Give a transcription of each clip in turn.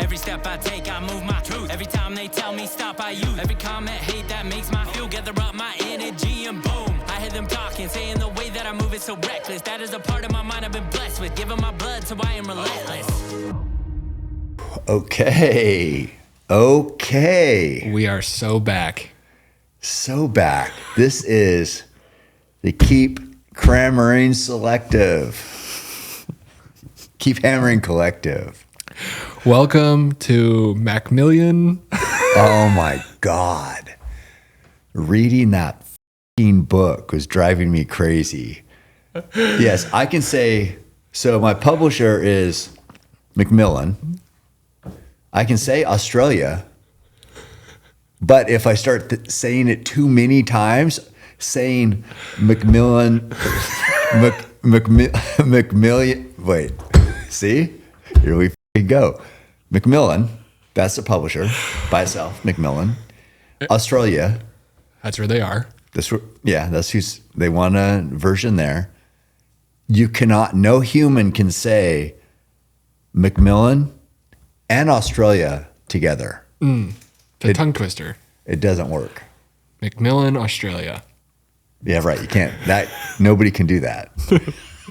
Every step I take, I move my truth. Every time they tell me stop, I use. Every comment, hate that makes my feel. Gather up my energy and boom. I hear them talking, saying the way that I move is so reckless. That is a part of my mind I've been blessed with. Giving my blood, so I am relentless. Okay. We are so back. So back. This is the Keep Crammering Selective. Keep Hammering Collective. Welcome to Macmillian. Oh my God. Reading that fucking book was driving me crazy. Yes, I can say, so my publisher is Macmillan. I can say Australia, but if I start saying it too many times, saying Macmillan, Macmillan, wait, see? Here we go. Macmillan, that's the publisher by itself, Macmillan. Australia. That's where they are. That's who's, they want a version there. You cannot, no human can say Macmillan and Australia together. The tongue twister. It doesn't work. Macmillan, Australia. Yeah, right. You can't. Nobody can do that.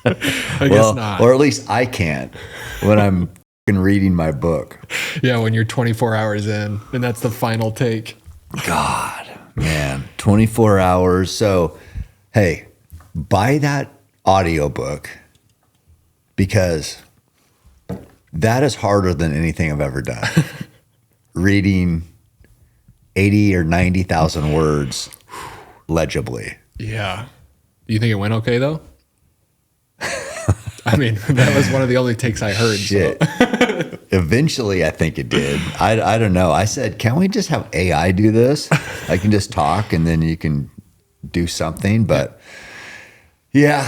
I guess not. Or at least I can't when I'm fucking reading my book. Yeah, when you're 24 hours in and that's the final take. God, man, 24 hours. So, hey, buy that audiobook because that is harder than anything I've ever done. Reading 80 or 90,000 words legibly. Yeah. Do you think it went okay though? I mean, that was one of the only takes I heard. Shit. So. Eventually, I think it did. I don't know. I said, can we just have AI do this? I can just talk and then you can do something. But yeah,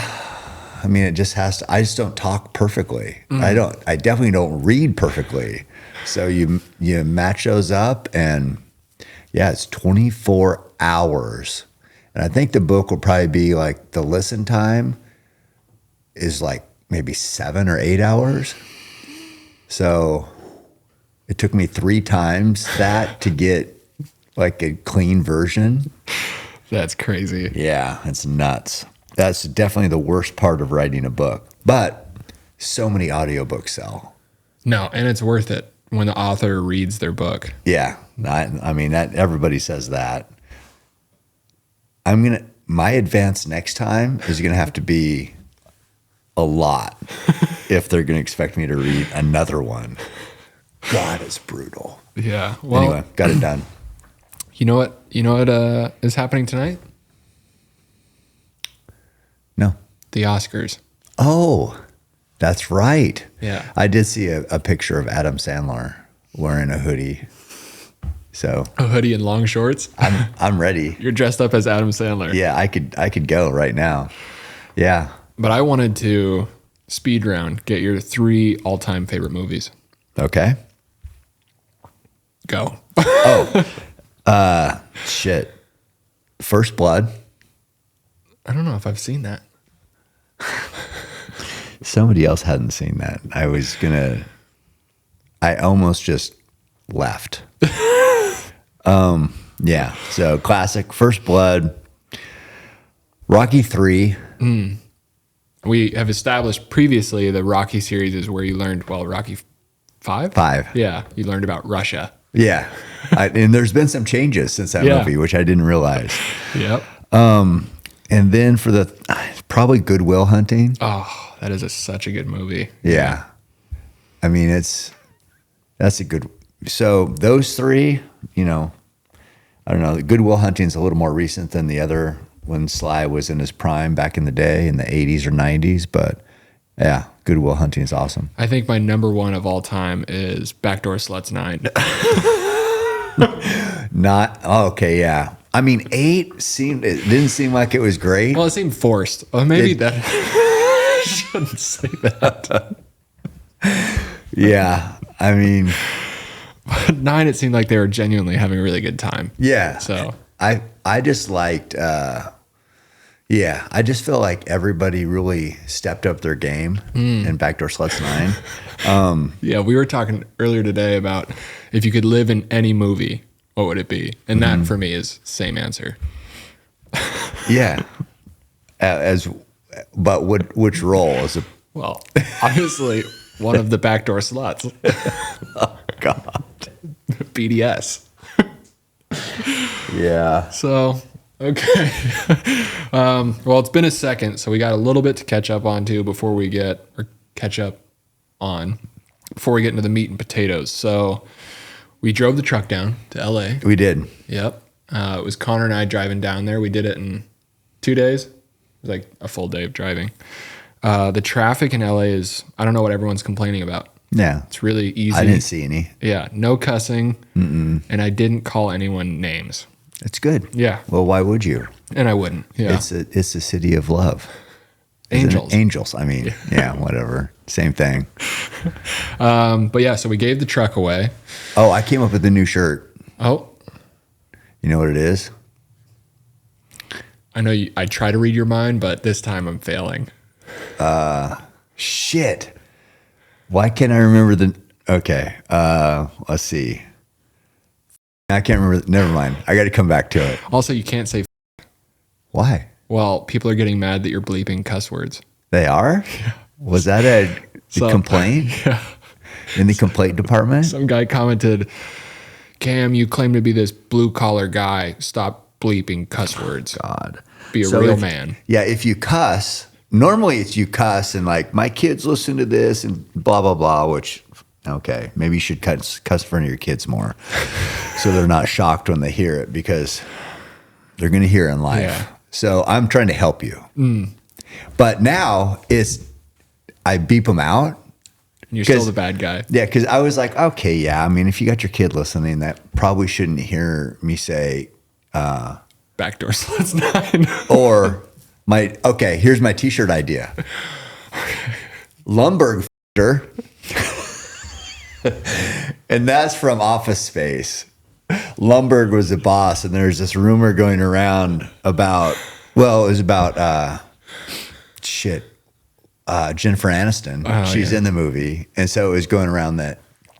I mean, it just has to. I just don't talk perfectly. I definitely don't read perfectly. So you match those up, and yeah, it's 24 hours. And I think the book will probably be like the listen time is like maybe 7 or 8 hours. So it took me 3 times that to get like a clean version. That's crazy. Yeah, it's nuts. That's definitely the worst part of writing a book. But so many audiobooks sell. No, and it's worth it when the author reads their book. Yeah, I mean that everybody says that. My advance next time is gonna have to be a lot if they're gonna expect me to read another one. God, it's brutal. Yeah. Well, Anyway, got it done. You know what is happening tonight? No. The Oscars. Oh, that's right. Yeah. I did see a picture of Adam Sandler wearing a hoodie. So A hoodie and long shorts. I'm ready. You're dressed up as Adam Sandler. Yeah, I could go right now. Yeah. But I wanted to speed round, get your 3 all-time favorite movies. Okay. Go. Shit. First Blood. I don't know if I've seen that. Somebody else hadn't seen that. I almost just left. Yeah. So classic First Blood. Rocky 3. We have established previously the Rocky series is where you learned, Rocky 5? 5. Yeah. You learned about Russia. Yeah. And there's been some changes since that movie, which I didn't realize. Yep. And then for probably Good Will Hunting. Oh, that is such a good movie. Yeah. I mean, that's a good, so those 3, I don't know. Good Will Hunting's a little more recent than the other when Sly was in his prime back in the day in the 80s or 90s. But yeah, Good Will Hunting is awesome. I think my number 1 of all time is Backdoor Sluts 9. Okay, yeah. I mean, 8 it didn't seem like it was great. Well, it seemed forced. Oh, maybe that. I shouldn't say that. Yeah, I mean, 9, it seemed like they were genuinely having a really good time. Yeah. So I just liked, Yeah, I just feel like everybody really stepped up their game in Backdoor Sluts 9. Yeah, we were talking earlier today about if you could live in any movie, what would it be? And that for me is same answer. Yeah. But which role is it? Well, obviously one of the backdoor sluts. Oh, God. BDS. Yeah. So, okay. Well, it's been a second, so we got a little bit to catch up on too before we get into the meat and potatoes. So we drove the truck down to LA. We did. Yep. It was Connor and I driving down there. We did it in 2 days. It was like a full day of driving. The traffic in LA is, I don't know what everyone's complaining about. Yeah. It's really easy. I didn't see any. Yeah. No cussing. And I didn't call anyone names. It's good. Yeah. Well, why would you? And I wouldn't. Yeah. It's a city of love. Isn't it? Angels. Angels. I mean, yeah, whatever. Same thing. But yeah, so we gave the truck away. Oh, I came up with a new shirt. Oh, You know what it is? I know I try to read your mind, but this time I'm failing. Shit. Why can't I remember the... Okay. Let's see. I can't remember. Never mind. I got to come back to it. Also, you can't say, Why? well, people are getting mad that you're bleeping cuss words. They are? Was that a So- complaint? Yeah. In the complaint department? Some guy commented, Cam, you claim to be this blue collar guy. Stop bleeping cuss words. God. Be a So real if- man. Yeah, if you cuss, normally it's you cuss and like, my kids listen to this and blah, blah, blah, which, okay, maybe you should cuss in front of your kids more so they're not shocked when they hear it because they're going to hear it in life. Yeah. So I'm trying to help you. But now I beep them out. You're still 'Cause- the bad guy. Yeah, because I was like, okay, yeah. I mean, if you got your kid listening, that probably shouldn't hear me say, Backdoor sluts 9. or okay, here's my t-shirt idea. Lumberg f***er. And that's from Office Space. Lumberg was the boss, and there's this rumor going around about, well, it was about, Jennifer Aniston. She's in the movie. And so it was going around that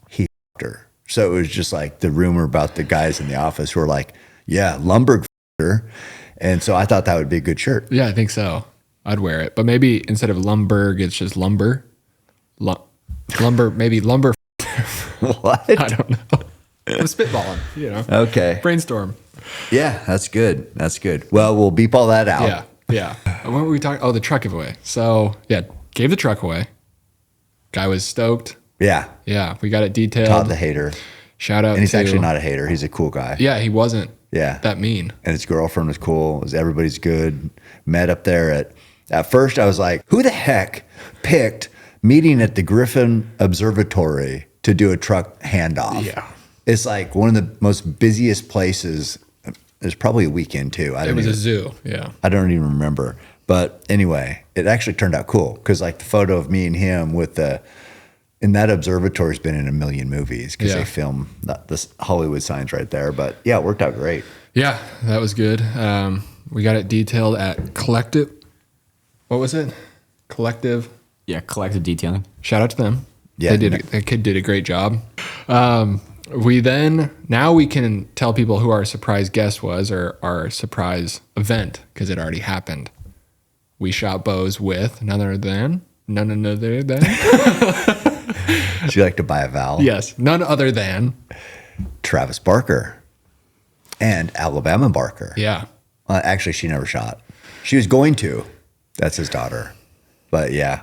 he f***ed her. So it was just like the rumor about the guys in the office who were like, yeah, Lumberg f***ed her. And so I thought that would be a good shirt. Yeah, I think so. I'd wear it. But maybe instead of Lumberg, it's just lumber. Lumber, maybe lumber. What? I don't know. I'm spitballing, you know. Okay. Brainstorm. Yeah, that's good. That's good. Well, we'll beep all that out. Yeah. Yeah. What were we talking? Oh, the truck giveaway. So yeah, gave the truck away. Guy was stoked. Yeah. Yeah. We got it detailed. Todd the hater. Shout out And he's to, actually not a hater. He's a cool guy. Yeah, he wasn't Yeah. that mean. And his girlfriend was cool. Everybody's good. Met up there at first I was like, who the heck picked meeting at the Griffin Observatory to do a truck handoff? Yeah. It's like one of the most busiest places. It's probably a weekend too. It was a zoo. Yeah. I don't even remember. But anyway, it actually turned out cool because like the photo of me and him in that observatory's been in a million movies because Yeah. they film the Hollywood signs right there. But yeah, it worked out great. Yeah, that was good. We got it detailed at Collective. What was it? Collective. Yeah, collective detailing. Shout out to them. Yeah. That kid did a great job. Now we can tell people who our surprise guest was or our surprise event because it already happened. We shot bows with none other than. Would you like to buy a vowel? Yes, none other than. Travis Barker and Alabama Barker. Yeah. Actually, she never shot. She was going to. That's his daughter. But yeah,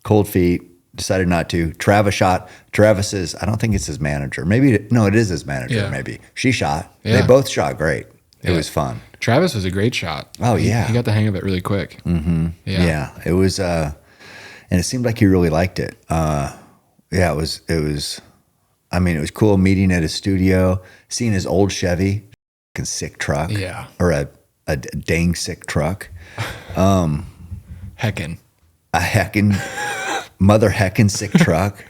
cold feet. Decided not to. Travis shot. Travis is, I don't think it's his manager. Maybe, no, it is his manager, Yeah. maybe. She shot. Yeah. They both shot great. It Yeah. was fun. Travis was a great shot. Oh, yeah. He got the hang of it really quick. Mm-hmm. Yeah. It was, and it seemed like he really liked it. Yeah, it was, I mean, it was cool meeting at his studio, seeing his old Chevy, fucking sick truck. Yeah. Or a dang sick truck. Heckin'. A heckin', mother heckin' sick truck.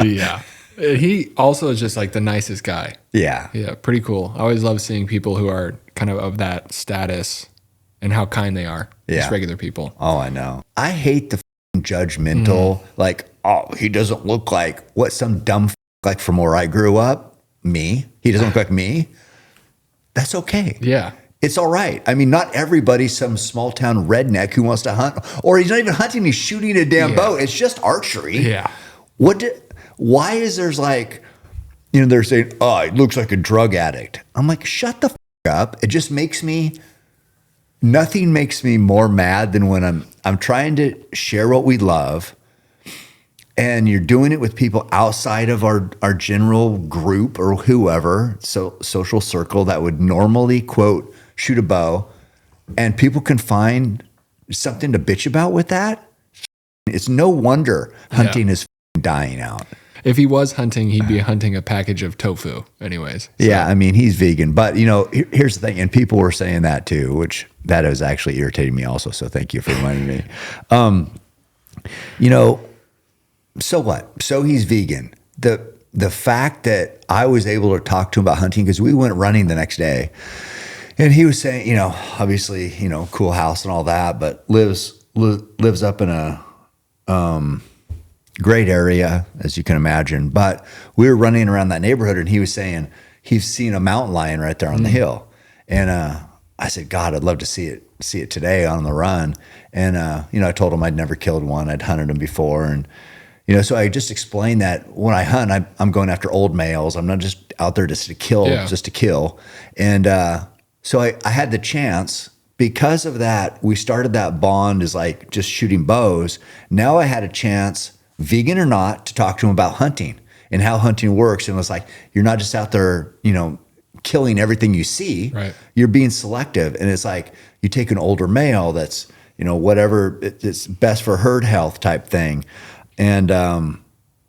Yeah. He also is just like the nicest guy. Yeah. Yeah, pretty cool. I always love seeing people who are kind of that status and how kind they are. Yeah. Just regular people. Oh, I know. I hate the judgmental, like, oh, he doesn't look like what some dumb like from where I grew up. Me. He doesn't look like me. That's okay. Yeah. It's all right. I mean, not everybody's some small town redneck who wants to hunt, or he's not even hunting, he's shooting a damn boat. It's just archery. Yeah. Why is there's like, they're saying, oh, he looks like a drug addict. I'm like, shut the up. It just makes me, nothing makes me more mad than when I'm trying to share what we love and you're doing it with people outside of our general group or whoever, so social circle that would normally, quote, shoot a bow, and people can find something to bitch about with that. It's no wonder hunting is dying out. If he was hunting, he'd be hunting a package of tofu anyways. So. Yeah, I mean, he's vegan. But, here's the thing, and people were saying that too, which that is actually irritating me also, so thank you for reminding me. So what? So he's vegan. The fact that I was able to talk to him about hunting, because we went running the next day, and he was saying, obviously, cool house and all that, but lives up in a great area, as you can imagine. But we were running around that neighborhood, and he was saying he's seen a mountain lion right there on the hill. And I said, God, I'd love to see it today on the run. And I told him I'd never killed one. I'd hunted them before, and so I just explained that when I hunt, I'm going after old males. I'm not just out there just to kill. And so I had the chance. Because of that, we started that bond as like just shooting bows. Now I had a chance, vegan or not, to talk to him about hunting and how hunting works. And it was like, you're not just out there, killing everything you see. Right. You're being selective. And it's like, you take an older male that's, whatever, it's best for herd health type thing. And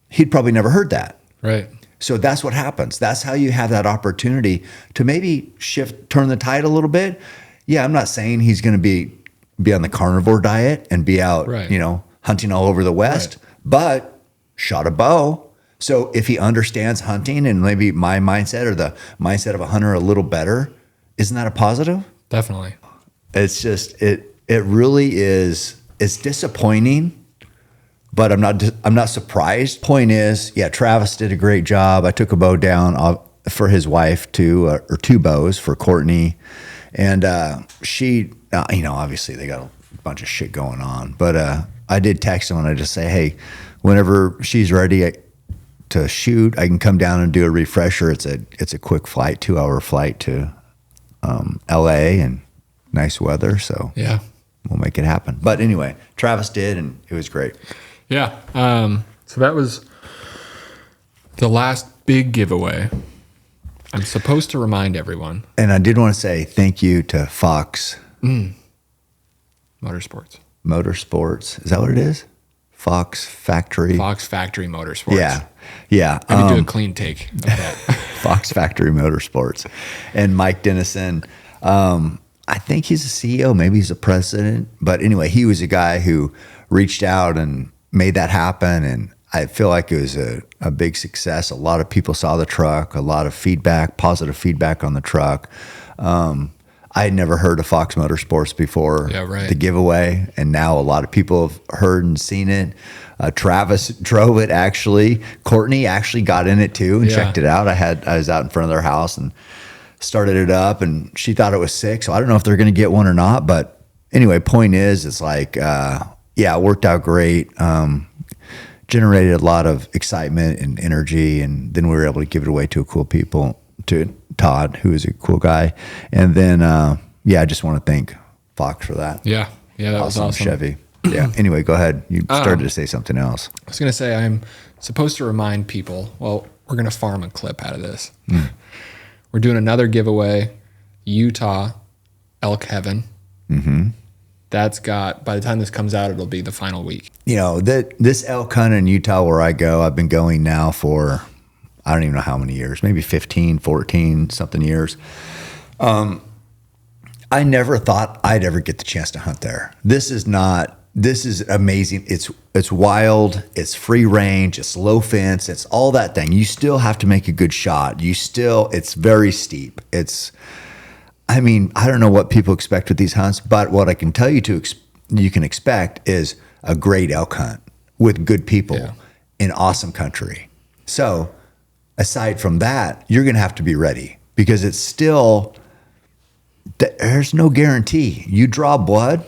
he'd probably never heard that. Right. So that's what happens. That's how you have that opportunity to maybe turn the tide a little bit. Yeah, I'm not saying he's going to be on the carnivore diet and be out, hunting all over the West, but shot a bow. So if he understands hunting and maybe my mindset or the mindset of a hunter a little better, isn't that a positive? Definitely. It's just, it really is, it's disappointing, but I'm not surprised. Point is, yeah, Travis did a great job. I took a bow down for his wife too, or two bows for Courtney. And she, obviously they got a bunch of shit going on, but I did text him and I just say, hey, whenever she's ready to shoot, I can come down and do a refresher. It's a quick flight, 2-hour flight to LA, and nice weather. So yeah, we'll make it happen. But anyway, Travis did, and it was great. Yeah. So that was the last big giveaway. I'm supposed to remind everyone. And I did want to say thank you to Fox Motorsports. Is that what it is? Fox Factory Motorsports. Yeah. Let me do a clean take of that. Fox Factory Motorsports. And Mike Dennison. I think he's a CEO, maybe he's a president. But anyway, he was a guy who reached out and made that happen. And I feel like it was a big success. A lot of people saw the truck, a lot of feedback, positive feedback on the truck. I had never heard of Fox Motorsports before the giveaway, and now a lot of people have heard and seen it. Travis drove it actually. Courtney actually got in it too and checked it out. I was out in front of their house and started it up, and she thought it was sick. So I don't know if they're going to get one or not. But anyway, point is, it's like, it worked out great. Generated a lot of excitement and energy, and then we were able to give it away to to Todd, who is a cool guy. And then, I just want to thank Fox for that. Yeah, that was awesome. Chevy. Yeah. Anyway, go ahead. You started to say something else. I was going to say I'm supposed to remind people. Well, we're going to farm a clip out of this. We're doing another giveaway, Utah, Elk Heaven. Mm-hmm. That's got, by the time this comes out, it'll be the final week. This elk hunt in Utah where I go, I've been going now for, I don't even know how many years, maybe 15, 14 something years. I never thought I'd ever get the chance to hunt there. This is not this is amazing. It's wild. It's free range. It's low fence. It's all that thing. You still have to make a good shot. It's very steep. I don't know what people expect with these hunts, but what I can tell you you can expect is a great elk hunt with good people in awesome country. So aside from that, you're going to have to be ready because it's still, there's no guarantee. You draw blood,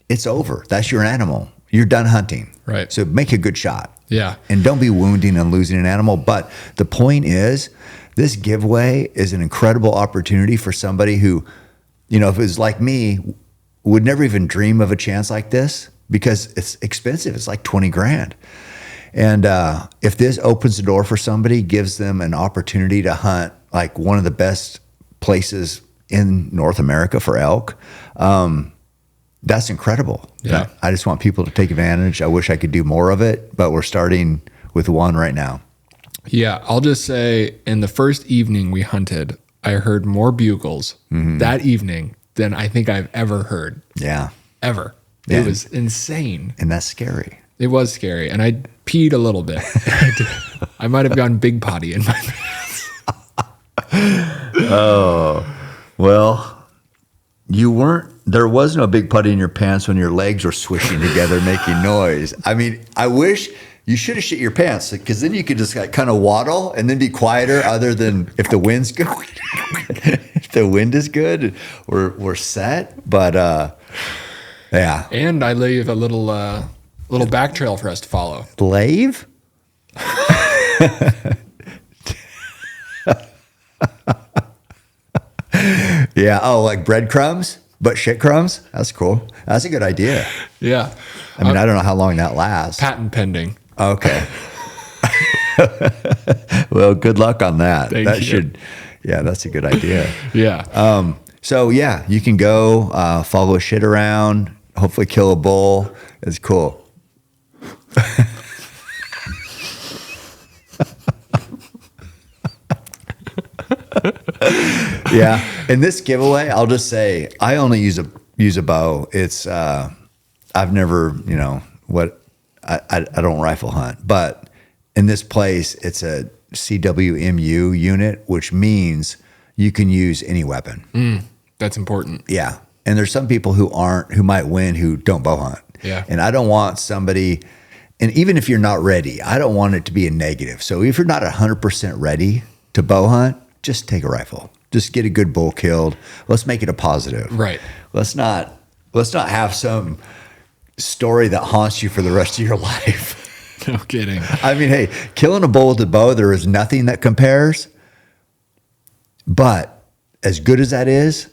it's over. That's your animal. You're done hunting. Right. So make a good shot. Yeah. And don't be wounding and losing an animal. But the point is, this giveaway is an incredible opportunity for somebody who, if it was like me, would never even dream of a chance like this because it's expensive. It's like 20 grand. And if this opens the door for somebody, gives them an opportunity to hunt like one of the best places in North America for elk, that's incredible. Yeah. I just want people to take advantage. I wish I could do more of it, but we're starting with one right now. Yeah. I'll just say in the first evening we hunted, I heard more bugles that evening than I think I've ever heard. Yeah. Ever. Yeah. It was insane. And that's scary. It was scary. And I peed a little bit. I might have gone big potty in my pants. Well, there was no big putty in your pants when your legs were swishing together, making noise. I wish you should have shit your pants because then you could just kind of waddle and then be quieter other than if the wind's good. If the wind is good, we're set. But yeah. And I leave a little back trail for us to follow. Lave? Yeah. Oh, like breadcrumbs, but shit crumbs? That's cool. That's a good idea. Yeah. I don't know how long that lasts. Patent pending. Okay. Well, good luck on that. Thank you. That's a good idea. Yeah. So yeah, you can go follow a shit around, hopefully kill a bull. It's cool. Yeah. In this giveaway, I'll just say I only use a bow. It's I've never, I don't rifle hunt, but in this place, it's a CWMU unit, which means you can use any weapon. That's important. Yeah. And there's some people who might win who don't bow hunt. Yeah. And I don't want somebody, and even if you're not ready, I don't want it to be a negative. So if you're not 100% ready to bow hunt, just take a rifle. Just get a good bull killed. Let's make it a positive. Right. Let's not have some story that haunts you for the rest of your life. No kidding. Hey, killing a bull with a bow, there is nothing that compares. But as good as that is,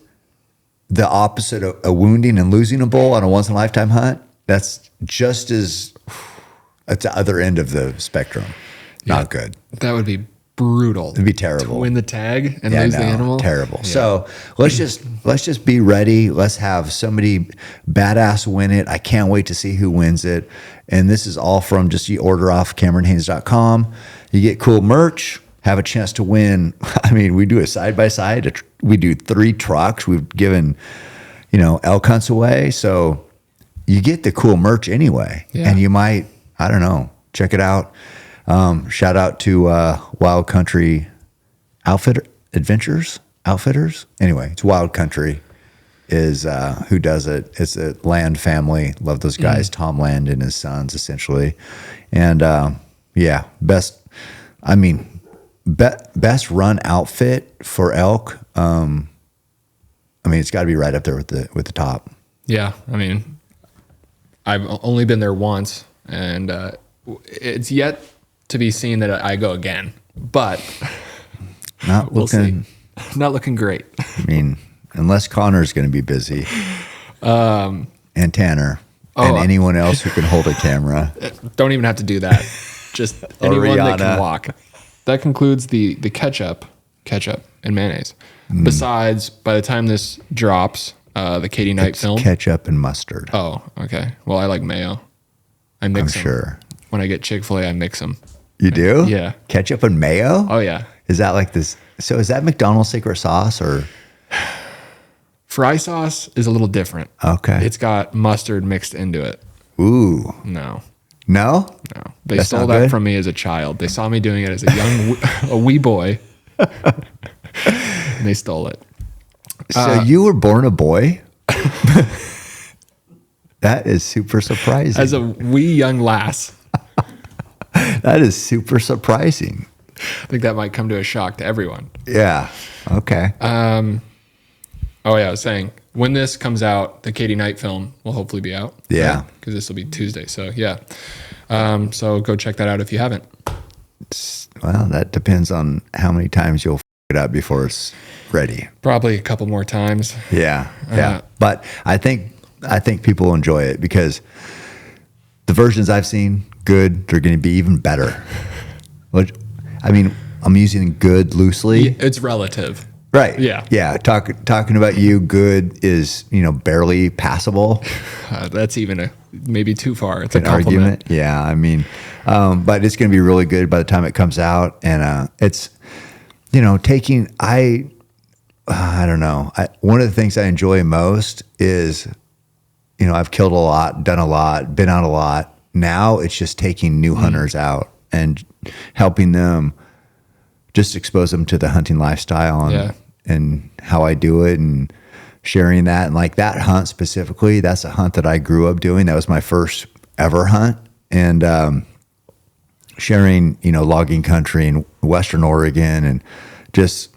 the opposite of a wounding and losing a bull on a once in a lifetime hunt, that's just as at the other end of the spectrum. Not good. That would be brutal. It'd be terrible. To win the tag and lose the animal. Terrible. Yeah. So let's just be ready. Let's have somebody badass win it. I can't wait to see who wins it. And this is all from just you order off CameronHaynes.com. You get cool merch, have a chance to win. We do a side by side. We do 3 trucks. We've given, elk hunts away. So you get the cool merch anyway. Yeah. And you might, I don't know, check it out. Shout out to Wild Country Outfitters. Anyway, it's Wild Country is who does it. It's a Land family. Love those guys. Tom Land and his sons, essentially. And best run outfit for elk. It's got to be right up there with the top. Yeah. I've only been there once, and it's yet to be seen that I go again, but we'll see. Not looking great. Unless Connor's going to be busy, and Tanner, and anyone else who can hold a camera. Don't even have to do that. Just anyone that can walk. That concludes the ketchup and mayonnaise. Besides, by the time this drops, the Katie Knight film. Ketchup and mustard. Oh, okay. Well, I like mayo. I mix them. I'm sure. When I get Chick-fil-A, I mix them. You do? Yeah. Ketchup and mayo? Oh, yeah. Is that like this? So is that McDonald's secret sauce or? Fry sauce is a little different. Okay. It's got mustard mixed into it. Ooh. No. No? No. They That's stole not that good? from me as a child. They saw me doing it as a wee boy. And they stole it. So you were born a boy? That is super surprising. As a wee young lass. That is super surprising. I think that might come to a shock to everyone. Yeah. Okay. Oh yeah, I was saying, when this comes out, the Katie Knight film will hopefully be out. Yeah. Because this will be Tuesday. So yeah. So go check that out if you haven't. Well, that depends on how many times you'll f it up before it's ready. Probably a couple more times. Yeah. Yeah. But I think people will enjoy it because the versions I've seen, good, they're going to be even better. Which, I mean, I'm using good loosely. It's relative. Right. Yeah. Yeah. Talking about you, good is, barely passable. That's even maybe too far. It's An a compliment. argument. Yeah. I mean, but it's going to be really good by the time it comes out. And it's, I don't know. One of the things I enjoy most is, I've killed a lot, done a lot, been out a lot. Now it's just taking new hunters out and helping them, just expose them to the hunting lifestyle and how I do it and sharing that. And like that hunt specifically, that's a hunt that I grew up doing. That was my first ever hunt. And sharing, logging country in Western Oregon and just,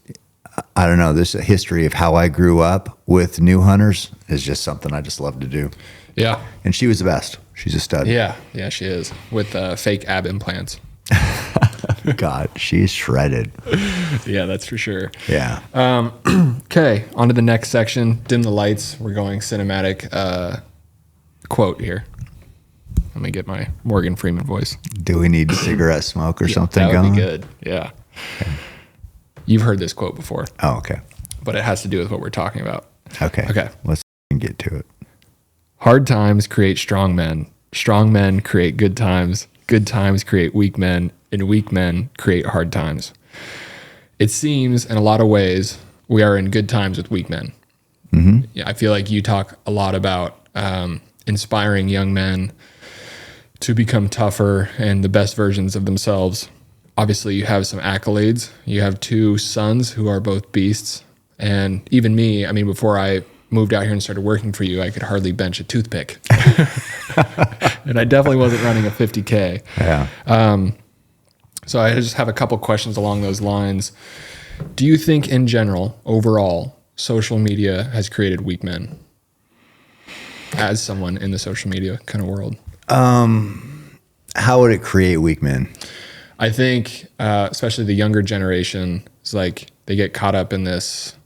I don't know, there's a history of how I grew up with new hunters is just something I just love to do. Yeah. And she was the best. She's a stud. Yeah. Yeah, she is. With fake ab implants. God, she's shredded. Yeah, that's for sure. Yeah. Okay, on to the next section. Dim the lights. We're going cinematic quote here. Let me get my Morgan Freeman voice. Do we need cigarette smoke or something that would going? be good. Yeah. Okay. You've heard this quote before. Oh, okay. But it has to do with what we're talking about. Okay. Okay. Let's get to it. Hard times create strong men. Strong men create good times. Good times create weak men. And weak men create hard times. It seems in a lot of ways we are in good times with weak men. Mm-hmm. Yeah, I feel like you talk a lot about inspiring young men to become tougher and the best versions of themselves. Obviously, you have some accolades. You have 2 sons who are both beasts. And even me, I mean, before I moved out here and started working for you, I could hardly bench a toothpick. And I definitely wasn't running a 50K. Yeah. So I just have a couple questions along those lines. Do you think in general, overall, social media has created weak men? As someone in the social media kind of world. How would it create weak men? I think, especially the younger generation, it's like they get caught up in this,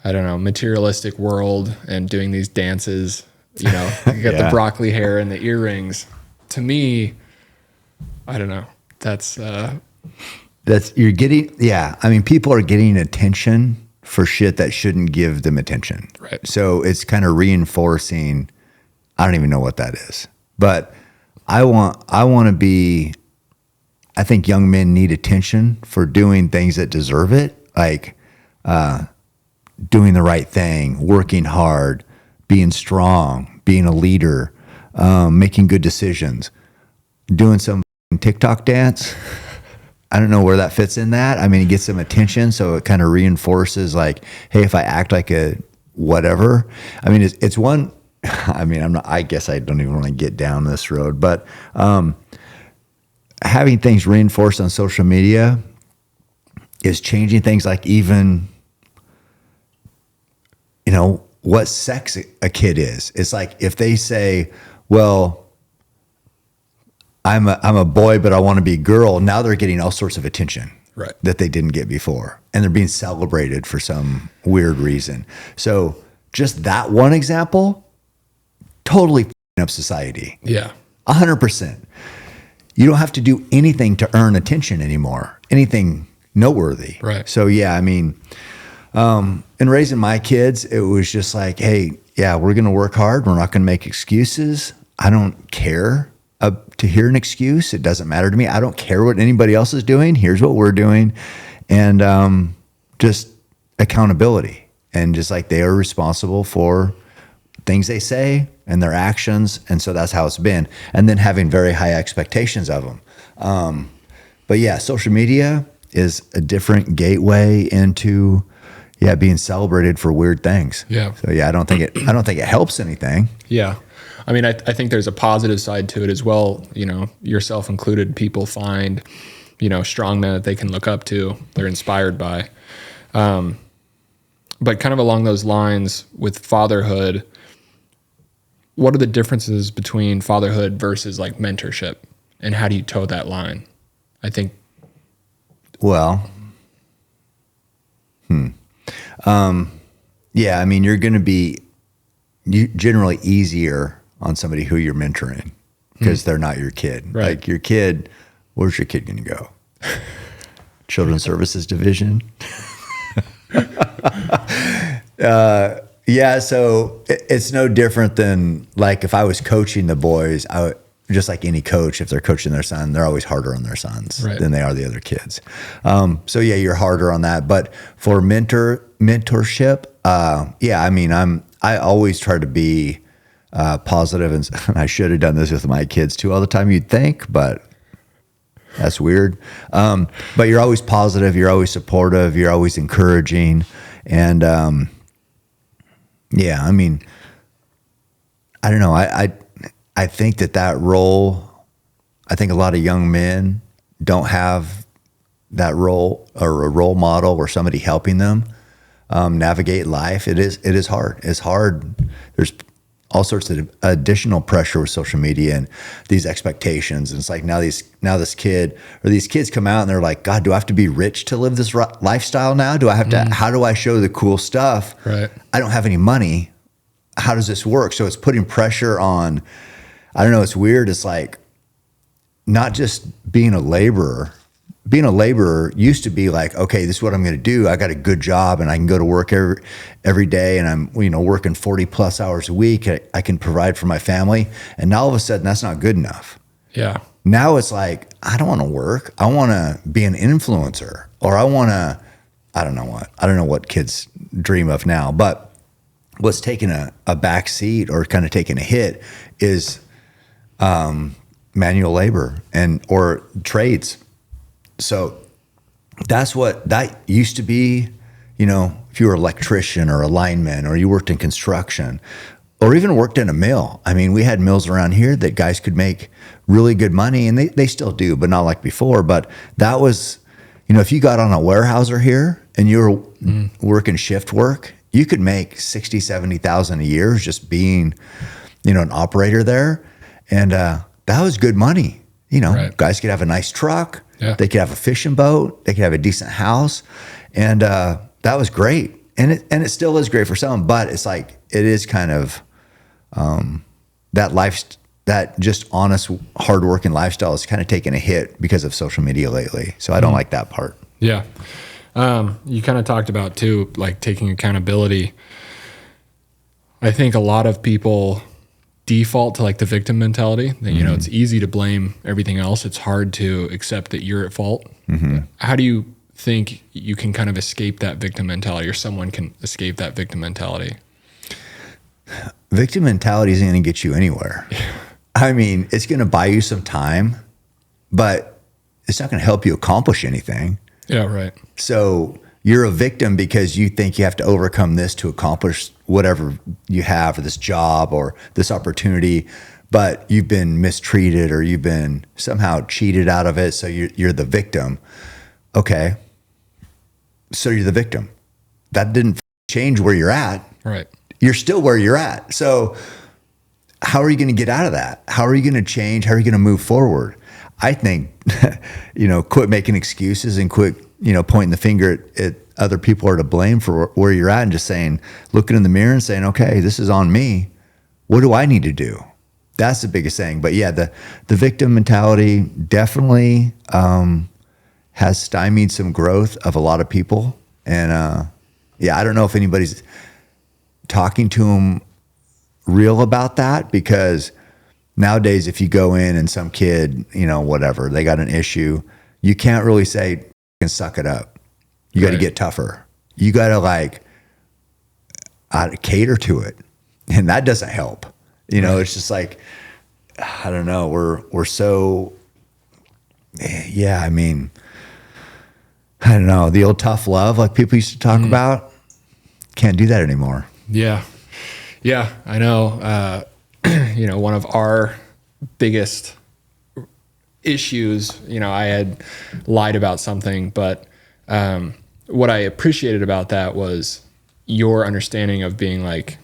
I don't know, materialistic world and doing these dances. You got the broccoli hair and the earrings. To me, I don't know. That's you're getting, yeah. I mean, people are getting attention for shit that shouldn't give them attention. Right. So it's kind of reinforcing. I don't even know what that is, but I want to be. I think young men need attention for doing things that deserve it, like doing the right thing, working hard, being strong, being a leader, making good decisions, doing some TikTok dance. I don't know where that fits in that. I mean, it gets them attention, so it kind of reinforces like, hey, if I act like a whatever. I mean, it's one. I mean, I guess I don't even want to get down this road, but having things reinforced on social media is changing things, like even, what sex a kid is. It's like if they say, well, I'm a boy, but I want to be a girl. Now they're getting all sorts of attention right. that they didn't get before. And they're being celebrated for some weird reason. So just that one example, totally f***ing up society. Yeah. 100%. You don't have to do anything to earn attention anymore. Anything noteworthy. Right. So yeah, I mean, in raising my kids, it was just like, hey, yeah, we're going to work hard. We're not going to make excuses. I don't care to hear an excuse. It doesn't matter to me. I don't care what anybody else is doing. Here's what we're doing. And just accountability. And just like they are responsible for things they say and their actions. And so that's how it's been. And then having very high expectations of them. But yeah, social media is a different gateway into being celebrated for weird things. Yeah. So yeah, I don't think it helps anything. Yeah. I mean, I think there's a positive side to it as well. You know, yourself included, people find, you know, strong men that they can look up to, they're inspired by. But kind of along those lines with fatherhood, what are the differences between fatherhood versus like mentorship, and how do you toe that line? I think. Well, yeah, I mean, you're going to be generally easier on somebody who you're mentoring because they're not your kid. Right. Like your kid, where's your kid going to go? Children's Services Division. Yeah, so it's no different than like if I was coaching the boys, I would, just like any coach, if they're coaching their son, they're always harder on their sons than they are the other kids. So yeah, you're harder on that. But for mentorship, yeah, I mean, I always try to be positive, and I should have done this with my kids too all the time, you'd think, but that's weird. But you're always positive, you're always supportive, you're always encouraging. And yeah, I mean, I don't know. I think that role, I think a lot of young men don't have that role or a role model or somebody helping them navigate life. It is hard. It's hard. There's all sorts of additional pressure with social media and these expectations. And it's like now this kid or these kids come out and they're like, God, do I have to be rich to live this lifestyle now? Do I have to, how do I show the cool stuff? Right. I don't have any money. How does this work? So it's putting pressure on, I don't know, it's weird. It's like not just being a laborer. Being a laborer used to be like, okay, this is what I'm going to do. I got a good job and I can go to work every day and I'm, working 40 plus hours a week. I can provide for my family. And now all of a sudden that's not good enough. Yeah. Now it's like, I don't want to work. I want to be an influencer, or I want to, I don't know what kids dream of now, but what's taking a back seat or kind of taking a hit is manual labor or trades. So that used to be, if you were an electrician or a lineman, or you worked in construction or even worked in a mill. I mean, we had mills around here that guys could make really good money, and they still do, but not like before. But that was, if you got on a warehouser here and you were working shift work, you could make 60, 70,000 a year just being, an operator there. And that was good money. Right. Guys could have a nice truck. Yeah. They could have a fishing boat. They could have a decent house. And that was great. And it still is great for some, but it's like, it is kind of that just honest, hardworking lifestyle is kind of taking a hit because of social media lately. So I don't like that part. Yeah. You kind of talked about too, like taking accountability. I think a lot of people default to like the victim mentality that, it's easy to blame everything else. It's hard to accept that you're at fault. Mm-hmm. How do you think you can kind of escape that victim mentality, or someone can escape that victim mentality? Victim mentality isn't going to get you anywhere. I mean, it's going to buy you some time, but it's not going to help you accomplish anything. Yeah, right. So you're a victim because you think you have to overcome this to accomplish whatever you have, or this job or this opportunity, but you've been mistreated or you've been somehow cheated out of it. So you're the victim. Okay. So you're the victim. That didn't change where you're at. Right. You're still where you're at. So how are you going to get out of that? How are you going to change? How are you going to move forward? I think, quit making excuses and quit, pointing the finger at other people are to blame for where you're at, and just saying, looking in the mirror and saying, okay, this is on me. What do I need to do? That's the biggest thing. But yeah, the victim mentality definitely has stymied some growth of a lot of people. And I don't know if anybody's talking to them real about that, because nowadays, if you go in and some kid, whatever, they got an issue, you can't really say, and suck it up. You got to get tougher. You got to cater to it. And that doesn't help. You know, it's just like, I don't know. We're so, yeah, I mean, I don't know. The old tough love, like people used to talk about, can't do that anymore. Yeah. Yeah, I know. You know, one of our biggest issues, you know, I had lied about something, but what I appreciated about that was your understanding of being like,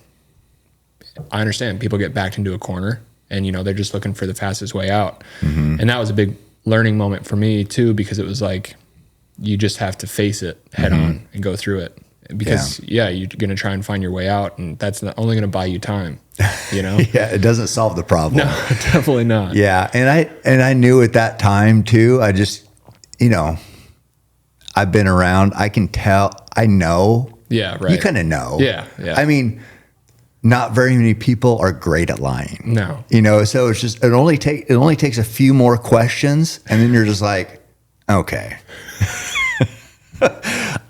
I understand people get backed into a corner and, you know, they're just looking for the fastest way out. And that was a big learning moment for me too, because it was like, you just have to face it head on and go through it. Because you're going to try and find your way out, and that's not only going to buy you time, you know? Yeah, it doesn't solve the problem. No, definitely not. Yeah, and I knew at that time too. I just, you know, I've been around. I can tell. I know. Yeah, right. You kind of know. Yeah, yeah. I mean, not very many people are great at lying. No. You know, so it's just it only takes a few more questions, and then you're just like, okay.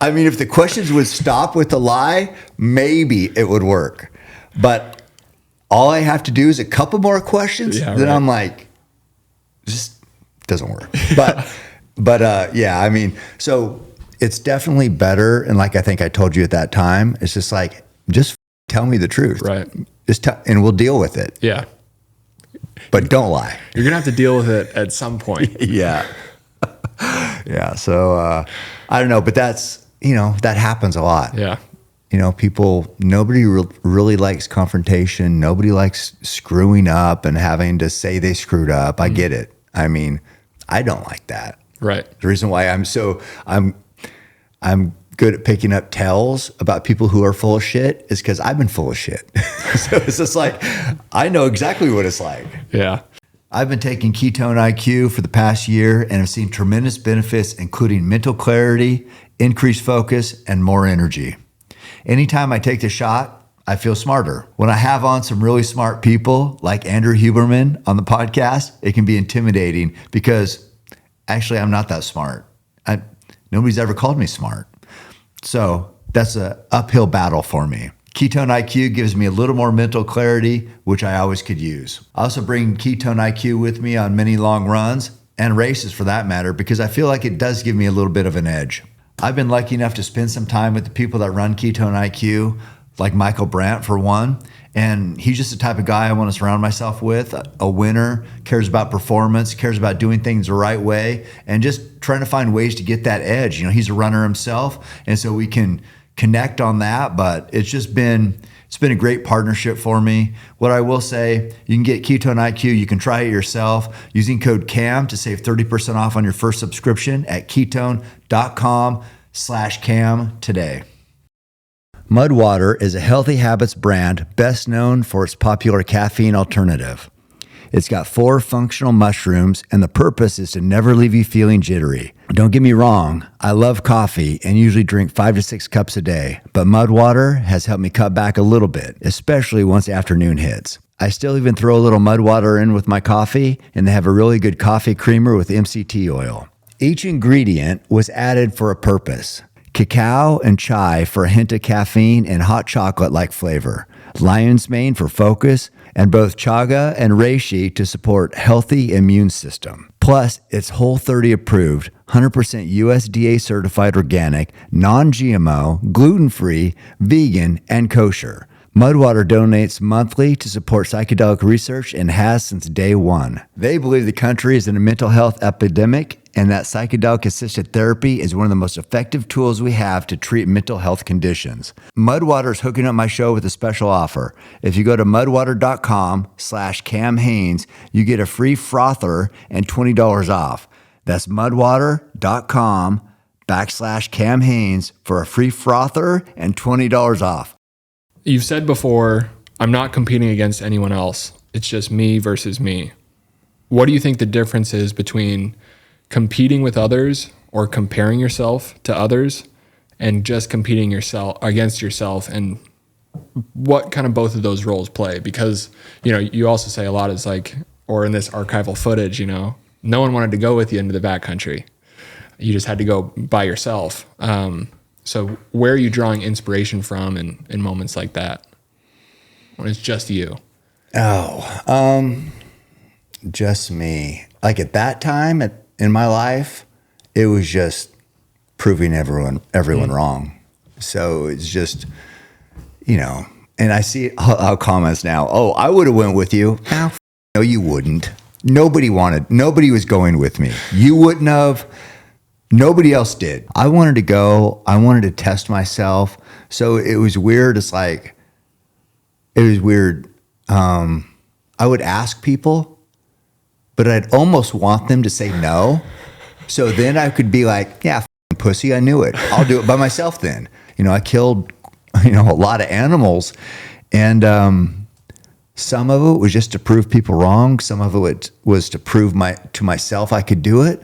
I mean, if the questions would stop with the lie, maybe it would work. But all I have to do is a couple more questions. Yeah, then right. I'm like, just doesn't work. But yeah, I mean, so it's definitely better. And like I think I told you at that time, it's just like, just tell me the truth. Right. And we'll deal with it. Yeah. But don't lie. You're going to have to deal with it at some point. Yeah. Yeah. So I don't know, but that's, you know, that happens a lot. Yeah. You know, nobody really likes confrontation. Nobody likes screwing up and having to say they screwed up. I get it. I mean, I don't like that. Right. The reason why I'm good at picking up tells about people who are full of shit is because I've been full of shit. So it's just like, I know exactly what it's like. Yeah. I've been taking Ketone IQ for the past year and have seen tremendous benefits, including mental clarity, increased focus, and more energy. Anytime I take the shot, I feel smarter. When I have on some really smart people like Andrew Huberman on the podcast, it can be intimidating because actually I'm not that smart. Nobody's ever called me smart. So that's an uphill battle for me. Ketone IQ gives me a little more mental clarity, which I always could use. I also bring Ketone IQ with me on many long runs and races for that matter, because I feel like it does give me a little bit of an edge. I've been lucky enough to spend some time with the people that run Ketone IQ, like Michael Brandt for one, and he's just the type of guy I want to surround myself with, a winner, cares about performance, cares about doing things the right way, and just trying to find ways to get that edge. You know, he's a runner himself, and so we can connect on that, but it's been a great partnership for me. What I will say, you can get Ketone IQ. You can try it yourself using code CAM to save 30% off on your first subscription at ketone.com/CAM today. Mudwater is a Healthy Habits brand best known for its popular caffeine alternative. It's got 4 functional mushrooms, and the purpose is to never leave you feeling jittery. Don't get me wrong, I love coffee and usually drink 5 to 6 cups a day, but Mudwater has helped me cut back a little bit, especially once afternoon hits. I still even throw a little Mudwater in with my coffee, and they have a really good coffee creamer with MCT oil. Each ingredient was added for a purpose. Cacao and chai for a hint of caffeine and hot chocolate-like flavor. Lion's mane for focus, and both chaga and reishi to support healthy immune system. Plus, it's Whole30 approved, 100% USDA certified organic, non-GMO, gluten-free, vegan, and kosher. Mudwater donates monthly to support psychedelic research and has since day one. They believe the country is in a mental health epidemic and that psychedelic-assisted therapy is one of the most effective tools we have to treat mental health conditions. Mudwater is hooking up my show with a special offer. If you go to mudwater.com/CamHaines, you get a free frother and $20 off. That's mudwater.com/CamHaines for a free frother and $20 off. You've said before, I'm not competing against anyone else. It's just me versus me. What do you think the difference is between competing with others or comparing yourself to others and just competing against yourself, and what kind of both of those roles play? Because, you know, you also say a lot is like, or in this archival footage, you know, no one wanted to go with you into the backcountry. You just had to go by yourself. So where are you drawing inspiration from in moments like that? when it's just you? Just me. Like at that time in my life, it was just proving everyone wrong. So it's just, and I see how comments now, oh, I would have went with you. No, you wouldn't. Nobody was going with me. You wouldn't have. Nobody else did. I wanted to go. I wanted to test myself. So it was weird. It was weird. I would ask people, but I'd almost want them to say no. So then I could be like, yeah, pussy, I knew it. I'll do it by myself then. I killed, a lot of animals. And some of it was just to prove people wrong. Some of it was to prove to myself I could do it.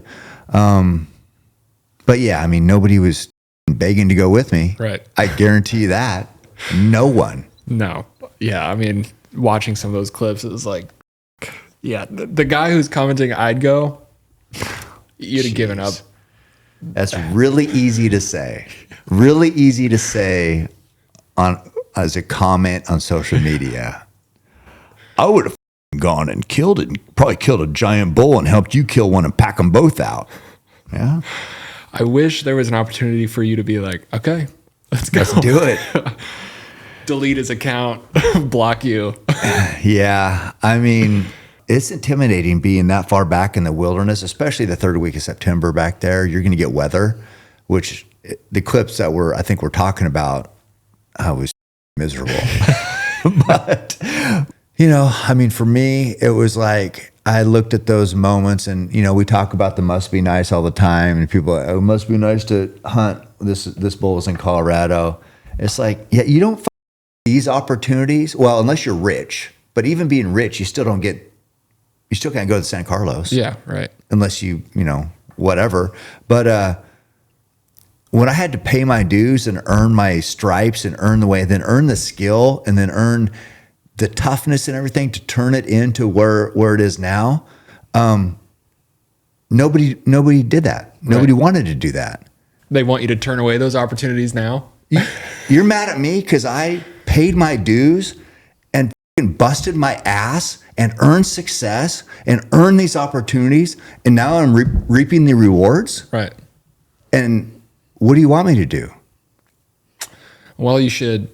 But yeah, nobody was begging to go with me. Right. I guarantee you that. No one. No. Yeah. Watching some of those clips, it was like, yeah, the guy who's commenting, I'd go, you'd have given up. That's really easy to say. Really easy to say as a comment on social media. I would have gone and killed it and probably killed a giant bull and helped you kill one and pack them both out. Yeah. I wish there was an opportunity for you to be like, okay, let's go. Let's do it. Delete his account, block you. Yeah. It's intimidating being that far back in the wilderness, especially the third week of September back there. You're going to get weather, which the clips that I think we're talking about, I was miserable. But, for me, it was like, I looked at those moments and, we talk about the must be nice all the time. And people are like, oh, it must be nice to hunt. This bull was in Colorado. It's like, yeah, you don't find these opportunities. Well, unless you're rich, but even being rich, you still can't go to San Carlos. Yeah. Right. Unless you whatever. But, when I had to pay my dues and earn my stripes and earn the skill and then earn the toughness and everything to turn it into where it is now, nobody did that. Nobody wanted to do that. They want you to turn away those opportunities now? You're mad at me because I paid my dues and busted my ass and earned success and earned these opportunities, and now I'm reaping the rewards? Right. And what do you want me to do? Well, you should